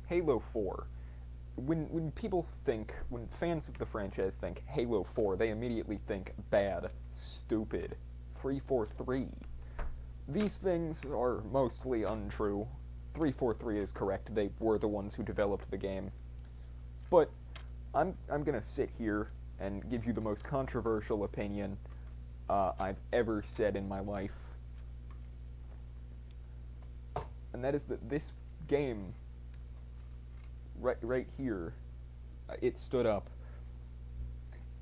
Halo 4. When fans of the franchise think Halo 4, they immediately think bad, stupid, 343. These things are mostly untrue. 343 is correct. They were the ones who developed the game. But I'm gonna sit here and give you the most controversial opinion I've ever said in my life, and that is that this game, right here, it stood up,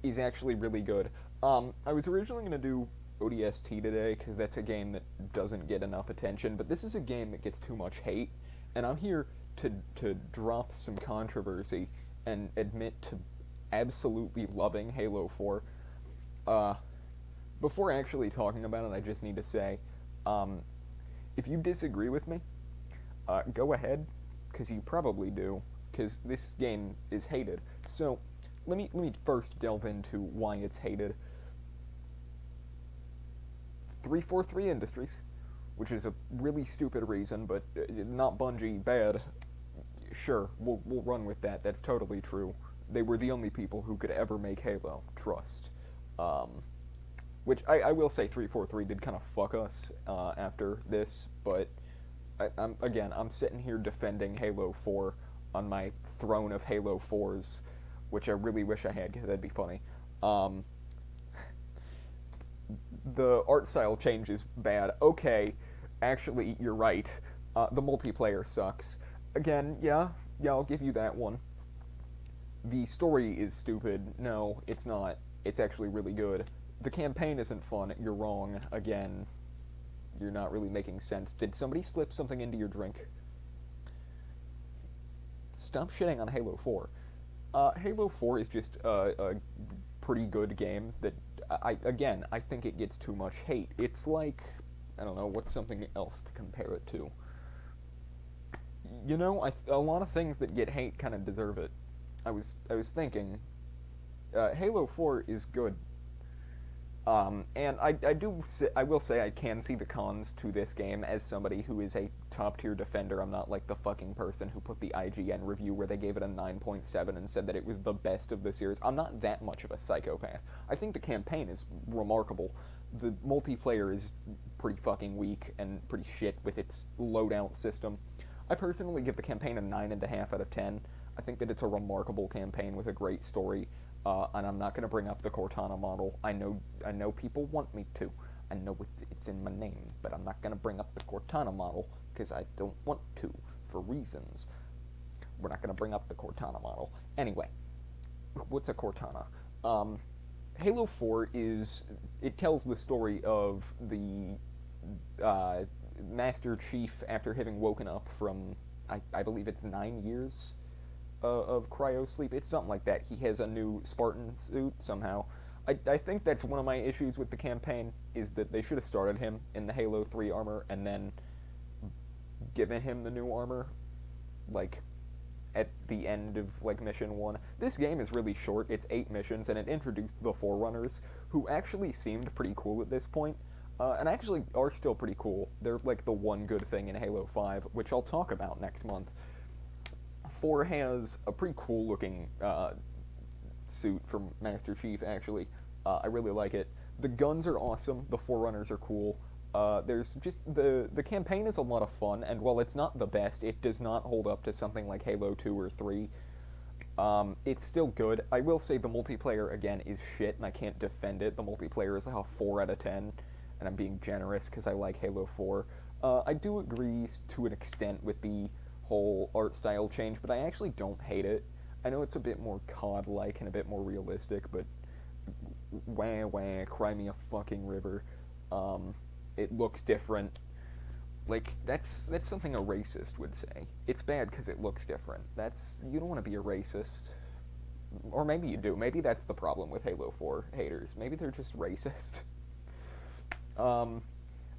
is actually really good. I was originally gonna do ODST today because that's a game that doesn't get enough attention, but this is a game that gets too much hate, and I'm here to drop some controversy and admit to absolutely loving Halo 4. Uh, Before actually talking about it, I just need to say, um, if you disagree with me, go ahead, because you probably do, because this game is hated. So let me first delve into why it's hated. 343 Industries, which is a really stupid reason, but not Bungie bad. Sure, we'll run with that. That's totally true. They were the only people who could ever make Halo. Trust. Um, which I will say 343 did kind of fuck us after this, but I'm sitting here defending Halo 4 on my throne of Halo 4s, which I really wish I had because that'd be funny. Um, the art style change is bad. Okay, actually, you're right. The multiplayer sucks. Again, yeah, I'll give you that one. The story is stupid. No, it's not. It's actually really good. The campaign isn't fun. You're wrong. Again, you're not really making sense. Did somebody slip something into your drink? Stop shitting on Halo 4. Halo 4 is just a pretty good game that I think it gets too much hate. It's like, I don't know, what's something else to compare it to? A lot of things that get hate kind of deserve it. I was thinking, Halo 4 is good. And I will say I can see the cons to this game as somebody who is a top tier defender. I'm not like the fucking person who put the IGN review where they gave it a 9.7 and said that it was the best of the series. I'm not that much of a psychopath. I think the campaign is remarkable. The multiplayer is pretty fucking weak and pretty shit with its loadout system. I personally give the campaign a 9.5 out of 10. I think that it's a remarkable campaign with a great story. And I'm not going to bring up the Cortana model. I know people want me to. I know it's in my name, but I'm not going to bring up the Cortana model because I don't want to for reasons. We're not going to bring up the Cortana model. Anyway, what's a Cortana? Halo 4 it tells the story of the Master Chief after having woken up from, I believe it's 9 years of cryo sleep. It's something like that. He has a new Spartan suit somehow. I think that's one of my issues with the campaign, is that they should have started him in the Halo 3 armor and then given him the new armor, like, at the end of, like, mission 1. This game is really short. It's 8 missions, and it introduced the Forerunners, who actually seemed pretty cool at this point, and actually are still pretty cool. They're, like, the one good thing in Halo 5, which I'll talk about next month. 4 has a pretty cool looking suit from Master Chief, actually. I really like it. The guns are awesome. The Forerunners are cool. There's just the campaign is a lot of fun, and while it's not the best, it does not hold up to something like Halo 2 or 3. It's still good. I will say the multiplayer, again, is shit, and I can't defend it. The multiplayer is like a 4 out of 10, and I'm being generous because I like Halo 4. I do agree to an extent with the whole art style change, but I actually don't hate it. I know it's a bit more COD-like and a bit more realistic, but wah wah, cry me a fucking river. It looks different. Like, that's something a racist would say. It's bad because it looks different. You don't want to be a racist. Or maybe you do. Maybe that's the problem with Halo 4 haters. Maybe they're just racist. Um,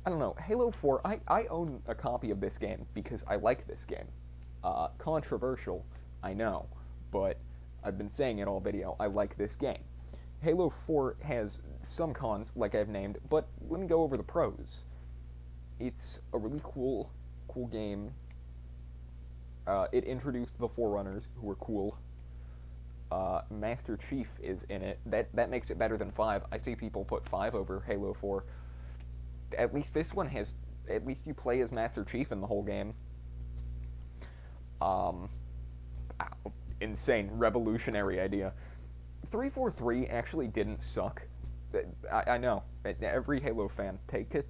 I don't know. Halo 4, I own a copy of this game because I like this game. Controversial, I know, but I've been saying it all video. I like this game. Halo 4 has some cons, like I've named, but let me go over the pros. It's a really cool game. It introduced the Forerunners, who were cool. Master Chief is in it. That makes it better than 5. I see people put 5 over Halo 4. At least this one has. At least you play as Master Chief in the whole game. Um, Insane, revolutionary idea. 343 actually didn't suck. I know. Every Halo fan, take a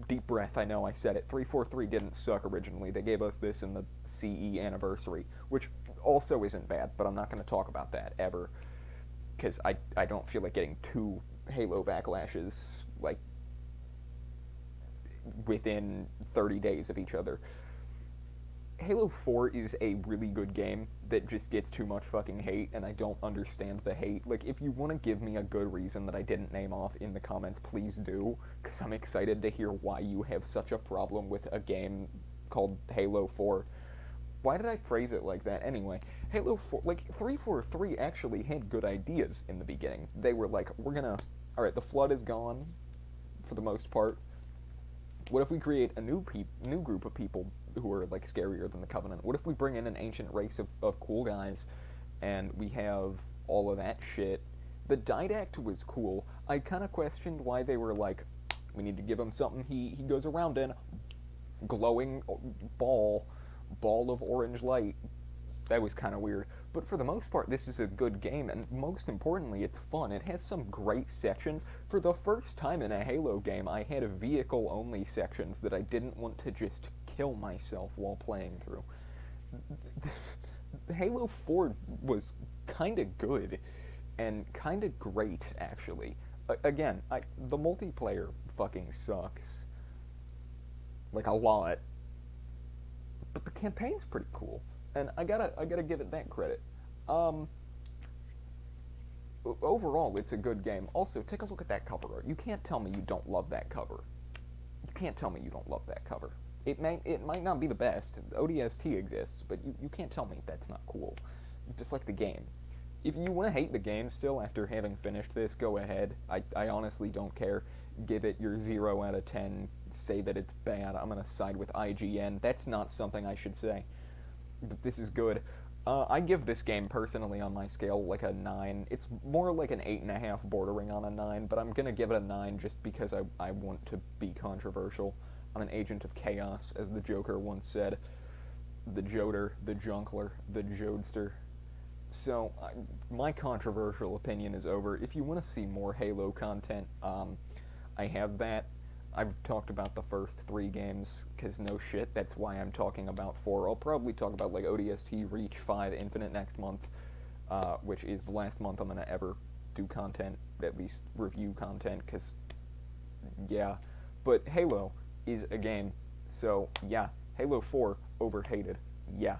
deep breath. I know I said it. 343 didn't suck originally. They gave us this in the CE anniversary, which also isn't bad, but I'm not going to talk about that ever, because I don't feel like getting 2 Halo backlashes, like, within 30 days of each other. Halo 4 is a really good game that just gets too much fucking hate, and I don't understand the hate. Like, if you want to give me a good reason that I didn't name off in the comments, please do, because I'm excited to hear why you have such a problem with a game called Halo 4. Why did I phrase it like that anyway? Halo 4, like, 343 actually had good ideas in the beginning. They were like, alright, the Flood is gone, for the most part. What if we create a new group of people who are like scarier than the Covenant? What if we bring in an ancient race of cool guys, and we have all of that shit? The Didact was cool. I kind of questioned why they were like, we need to give him something he goes around in. Glowing ball of orange light. That was kind of weird. But for the most part, this is a good game, and most importantly, it's fun. It has some great sections. For the first time in a Halo game, I had vehicle-only sections that I didn't want to just kill myself while playing through. Halo 4 was kind of good, and kind of great, actually. Again, the multiplayer fucking sucks. Like, a lot. But the campaign's pretty cool. And I gotta give it that credit. Overall, it's a good game. Also, take a look at that cover art. You can't tell me you don't love that cover. You can't tell me you don't love that cover. It might not be the best. ODST exists, but you can't tell me that's not cool. Just like the game. If you want to hate the game still after having finished this, go ahead. I honestly don't care. Give it your 0 out of 10. Say that it's bad. I'm gonna side with IGN. That's not something I should say. But this is good. I give this game personally on my scale like a 9. It's more like an 8.5 bordering on a 9, but I'm gonna give it a 9 just because I want to be controversial. I'm an agent of chaos, as the Joker once said. The Joder, the Junkler, the Jodester. So, my controversial opinion is over. If you want to see more Halo content, I have that. I've talked about the first 3 games, because no shit, that's why I'm talking about 4. I'll probably talk about, like, ODST, Reach, 5, Infinite next month, which is the last month I'm going to ever do content, at least review content, because, yeah. But Halo is a game, so, yeah. Halo 4, overhated. Yeah.